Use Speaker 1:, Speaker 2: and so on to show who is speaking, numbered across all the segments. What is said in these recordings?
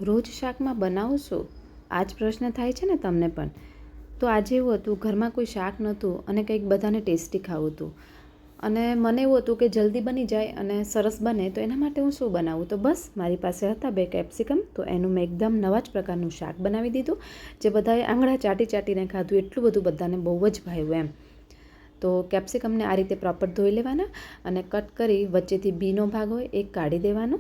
Speaker 1: રોજ શાકમાં બનાવશો? આ જ પ્રશ્ન થાય છે ને તમને પણ? તો આજે એવું હતું, ઘરમાં કોઈ શાક નહોતું અને કંઈક બધાને ટેસ્ટી ખાવું હતું. અને મને એવું હતું કે જલ્દી બની જાય અને સરસ બને, તો એના માટે હું શું બનાવું? તો બસ મારી પાસે હતા 2 કેપ્સિકમ, તો એનું મેં એકદમ નવા જ પ્રકારનું શાક બનાવી દીધું, જે બધાએ આંગળા ચાટી ચાટીને ખાધું. એટલું બધું બધાને બહુ જ ભાવ્યું એમ. તો કેપ્સિકમને આ રીતે પ્રોપર ધોઈ લેવાના અને કટ કરી વચ્ચેથી બીનો ભાગ હોય એ કાઢી દેવાનો.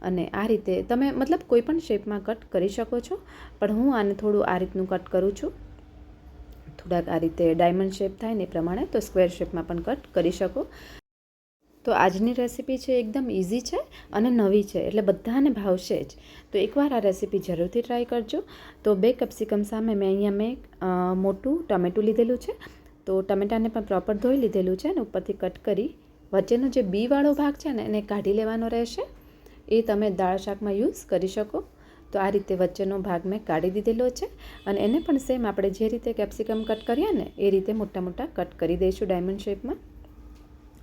Speaker 1: અને આ રીતે તમે મતલબ કોઈ પણ શેપમાં કટ કરી શકો છો, પણ હું આને થોડું આ રીતનું કટ કરું છું. થોડાક આ રીતે ડાયમંડ શેપ થાય ને એ પ્રમાણે, તો સ્ક્વેર શેપમાં પણ કટ કરી શકો. તો આજની રેસીપી છે એકદમ ઇઝી છે અને નવી છે, એટલે બધાને ભાવશે જ. તો એકવાર આ રેસીપી જરૂરથી ટ્રાય કરજો. તો 2 કેપ્સિકમ સામે મેં મોટું ટમેટું લીધેલું છે. તો ટમેટાને પણ પ્રોપર ધોઈ લીધેલું છે અને ઉપરથી કટ કરી વચ્ચેનો જે બીવાળો ભાગ છે ને એને કાઢી લેવાનો રહેશે. એ તમે દાળ શાકમાં યુઝ કરી શકો. તો આ રીતે વચ્ચેનો ભાગ મેં કાઢી દીધેલો છે અને એને પણ સેમ આપણે જે રીતે કેપ્સિકમ કટ કર્યા ને એ રીતે મોટા મોટા કટ કરી દઈશું ડાયમંડ શેપમાં.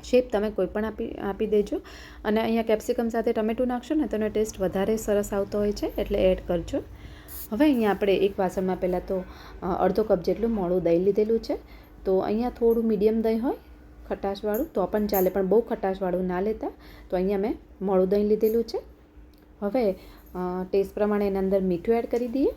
Speaker 1: શેપ તમે કોઈ પણ આપી દેજો. અને અહીંયા કેપ્સિકમ સાથે ટમેટું નાખશો ને તો એનો ટેસ્ટ વધારે સરસ આવતો હોય છે, એટલે એડ કરજો. હવે અહીંયા આપણે એક વાસણમાં પહેલાં તો અડધો કપ જેટલું મોળું દહીં લીધેલું છે. તો અહીંયા થોડું મીડિયમ દહીં હોય ખટાશવાળું તો પણ ચાલે, પણ બહુ ખટાશવાળું ના લેતા. તો અહીંયા મેં મોળું દહીં લીધેલું છે. હવે ટેસ્ટ પ્રમાણે એના અંદર મીઠું એડ કરી દઈએ.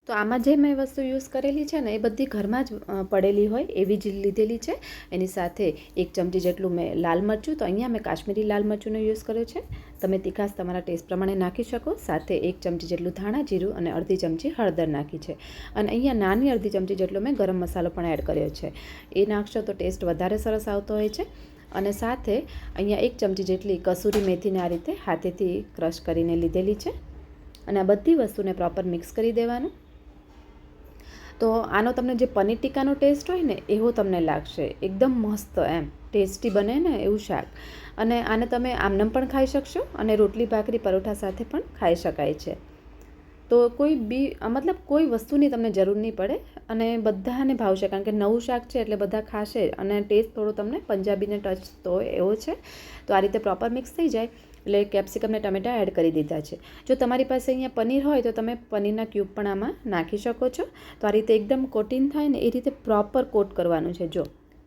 Speaker 1: તો આમાં જે મેં વસ્તુ યુઝ કરેલી છે ને એ બધી ઘરમાં જ પડેલી હોય એવી જ લીધેલી છે. એની સાથે 1 ચમચી જેટલું મેં લાલ મરચું, તો અહીંયા મેં કાશ્મીરી લાલ મરચુંનો યુઝ કર્યો છે. તમે તીખાશ તમારા ટેસ્ટ પ્રમાણે નાખી શકો. સાથે 1 ચમચી જેટલું ધાણા જીરું અને અડધી ચમચી હળદર નાખી છે. અને અહીંયા નાની અડધી ચમચી જેટલો મેં ગરમ મસાલો પણ એડ કર્યો છે. એ નાખશો તો ટેસ્ટ વધારે સરસ આવતો હોય છે. અને સાથે અહીંયા 1 ચમચી જેટલી કસૂરી મેથીને આ રીતે હાથેથી ક્રશ કરીને લીધેલી છે. અને આ બધી વસ્તુને પ્રોપર મિક્સ કરી દેવાનું. તો આનો તમને જે પનીર ટીકાનો ટેસ્ટ હોય ને એવો તમને લાગશે. એકદમ મસ્ત એમ ટેસ્ટી બને ને એવું શાક. અને આને તમે આમનમ પણ ખાઈ શકશો અને રોટલી ભાખરી પરોઠા સાથે પણ ખાઈ શકાય છે. તો મતલબ કોઈ વસ્તુની તમને જરૂર નહીં પડે અને બધાને ભાવશે, કારણ કે નવું શાક છે એટલે બધા ખાશે અને ટેસ્ટ થોડો તમને પંજાબીને ટચ તો એવો છે. તો આ રીતે પ્રોપર મિક્સ થઈ જાય એટલે કેપ્સિકમ ને ટમેટા એડ કરી દીધા છે. જો તમારી પાસે અહીંયા પનીર હોય તો તમે પનીરના ક્યુબ પણ આમાં નાખી શકો છો. તો આ રીતે એકદમ કોટિંગ થાય ને એ રીતે પ્રોપર કોટ કરવાનું છે. જો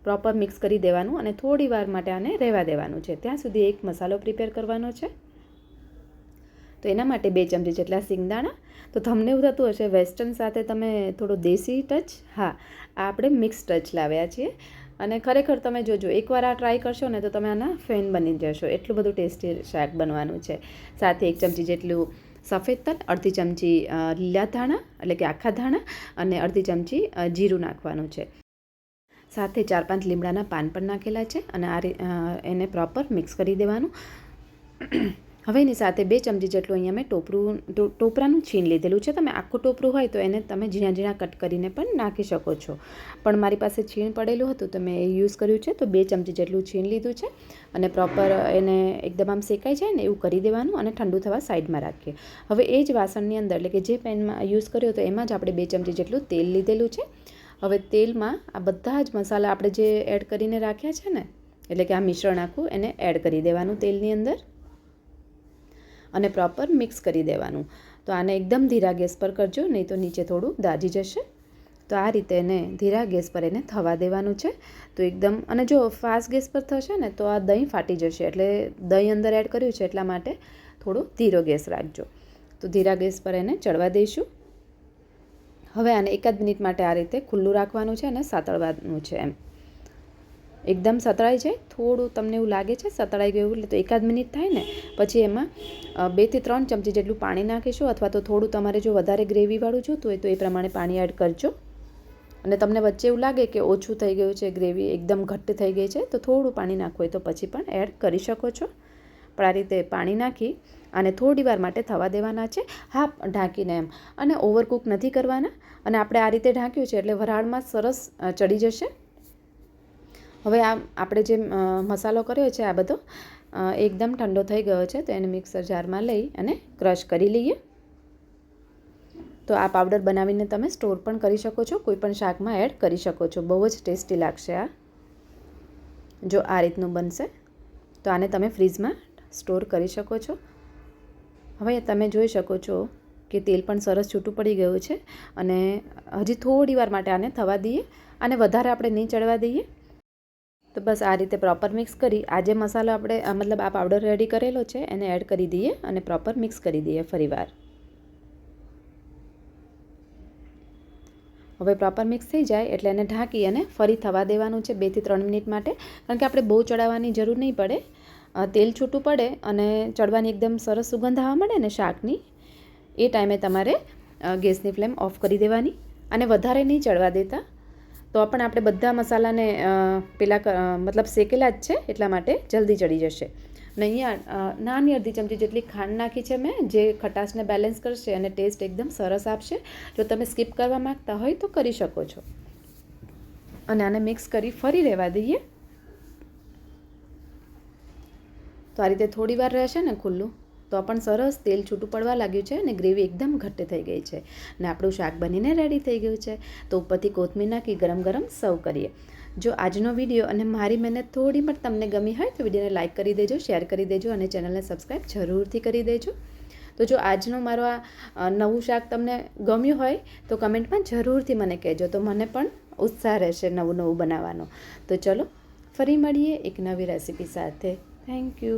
Speaker 1: પ્રોપર મિક્સ કરી દેવાનું અને થોડી વાર માટે આને રહેવા દેવાનું છે. ત્યાં સુધી એક મસાલો પ્રિપેર કરવાનો છે. તો એના માટે 2 ચમચી જેટલા સિંગદાણા. તો તમને એવું થતું હશે વેસ્ટર્ન સાથે તમે થોડો દેશી ટચ, હા આપણે મિક્સ ટચ લાવ્યા છીએ. અને ખરેખર તમે જોજો, એકવાર આ ટ્રાય કરશો ને તો તમે આના ફેન બની જશો. એટલું બધું ટેસ્ટી શાક બનવાનું છે. સાથે 1 ચમચી જેટલું સફેદ તલ, અડધી ચમચી લીલા ધાણા એટલે કે આખા ધાણા અને અડધી ચમચી જીરું નાખવાનું છે. સાથે 4-5 લીમડાના પાન પણ નાખેલા છે અને એને પ્રોપર મિક્સ કરી દેવાનું. હવે એની સાથે 2 ચમચી જેટલું અહીંયા મેં ટોપરાનું છીણ લીધેલું છે. તમે આખું ટોપરું હોય તો એને તમે ઝીણા ઝીણા કટ કરીને પણ નાખી શકો છો, પણ મારી પાસે છીણ પડેલું હતું તો મેં એ યુઝ કર્યું છે. તો 2 ચમચી જેટલું છીણ લીધું છે અને પ્રોપર એને એકદમ આમ શેકાઈ જાય ને એવું કરી દેવાનું અને ઠંડુ થવા સાઈડમાં રાખીએ. હવે એ જ વાસણની અંદર એટલે કે જે પેનમાં યુઝ કર્યો તો એમાં જ આપણે 2 ચમચી જેટલું તેલ લીધેલું છે. હવે તેલમાં આ બધા જ મસાલા આપણે જે એડ કરીને રાખ્યા છે ને, એટલે કે આ મિશ્રણ આખું એને એડ કરી દેવાનું તેલની અંદર અને પ્રોપર મિક્સ કરી દેવાનું. તો આને એકદમ ધીરા ગેસ પર કરજો, નહીં તો નીચે થોડું દાજી જશે. તો આ રીતે એને ધીરા ગેસ પર એને થવા દેવાનું છે. તો એકદમ, અને જો ફાસ્ટ ગેસ પર થશે ને તો આ દહીં ફાટી જશે, એટલે દહીં અંદર એડ કર્યું છે એટલા માટે થોડો ધીરો ગેસ રાખજો. તો ધીરા ગેસ પર એને ચડવા દઈશું. હવે આને 1 મિનિટ માટે આ રીતે ખુલ્લું રાખવાનું છે અને સાતળવાનું છે. એમ એકદમ સતળાઈ જાય, થોડું તમને એવું લાગે છે સતળાઈ ગયું એટલે તો 1 મિનિટ થાય ને પછી એમાં 2 થી 3 ચમચી જેટલું પાણી નાખીશું, અથવા તો થોડું તમારે જો વધારે ગ્રેવીવાળું જોતું હોય તો એ પ્રમાણે પાણી એડ કરજો. અને તમને વચ્ચે એવું લાગે કે ઓછું થઈ ગયું છે, ગ્રેવી એકદમ ઘટ્ટ થઈ ગઈ છે, તો થોડું પાણી નાખવું હોય તો પછી પણ એડ કરી શકો છો. પણ આ રીતે પાણી નાખી અને થોડી વાર માટે થવા દેવાના છે. હા, ઢાંકીને એમ, અને ઓવરકુક નથી કરવાના. અને આપણે આ રીતે ઢાંક્યું છે એટલે વરાળમાં સરસ ચડી જશે. હવે આપણે જે મસાલો કર્યો છે આ બધો એકદમ ઠંડો થઈ ગયો છે, તો એને મિક્સર જારમાં લઈ અને ક્રશ કરી લઈએ. તો આ પાવડર બનાવીને તમે સ્ટોર પણ કરી શકો છો, કોઈ પણ શાકમાં એડ કરી શકો છો. બહુ જ ટેસ્ટી લાગશે આ, જો આ રીતનું બનશે. તો આને તમે ફ્રીજમાં સ્ટોર કરી શકો છો. હવે તમે જોઈ શકો છો કે તેલ પણ સરસ છૂટું પડી ગયું છે. અને હજી થોડી વાર માટે આને થવા દઈએ, અને વધારે આપણે નહીં ચડવા દઈએ. તો બસ આ રીતે પ્રોપર મિક્સ કરી આ જે મસાલો આપણે મતલબ આ પાવડર રેડી કરેલો છે એને એડ કરી દઈએ અને પ્રોપર મિક્સ કરી દઈએ ફરીવાર. હવે પ્રોપર મિક્સ થઈ જાય એટલે એને ઢાંકી અને ફરી થવા દેવાનું છે 2 થી 3 મિનિટ માટે, કારણ કે આપણે બહુ ચડાવવાની જરૂર નહીં પડે. તેલ છૂટું પડે અને ચડવાની એકદમ સરસ સુગંધ આવવા મળે ને શાકની, એ ટાઈમે તમારે ગેસની ફ્લેમ ઓફ કરી દેવાની અને વધારે નહીં ચડવા દેતા. તો પણ આપણે બધા મસાલાને મતલબ શેકેલા જ છે એટલા માટે જલ્દી ચડી જશે. અને અહીંયા નાની અડધી ચમચી જેટલી ખાંડ નાખી છે મેં, જે ખટાશને બેલેન્સ કરશે અને ટેસ્ટ એકદમ સરસ આપશે. જો તમે સ્કીપ કરવા માગતા હોય તો કરી શકો છો. અને આને મિક્સ કરી ફરી રહેવા દઈએ. તો આ રીતે થોડી વાર રહેશે ને ખુલ્લું તો પણ સરસ તેલ છૂટું પડવા લાગ્યું છે અને ગ્રેવી એકદમ ઘટ્ટ થઈ ગઈ છે અને આપણું શાક બનીને રેડી થઈ ગયું છે. તો ઉપરથી કોથમીર નાખી ગરમ ગરમ સર્વ કરીએ. જો આજનો વિડીયો અને મારી મહેનત થોડી પણ તમને ગમી હોય તો વિડીયોને લાઇક કરી દેજો, શેર કરી દેજો અને ચેનલને સબસ્ક્રાઈબ જરૂરથી કરી દેજો. તો જો આજનો મારો આ નવું શાક તમને ગમ્યું હોય તો કમેન્ટમાં જરૂરથી મને કહેજો, તો મને પણ ઉત્સાહ રહેશે નવું બનાવવાનો. તો ચલો ફરી મળીએ એક નવી રેસીપી સાથે. Thank you.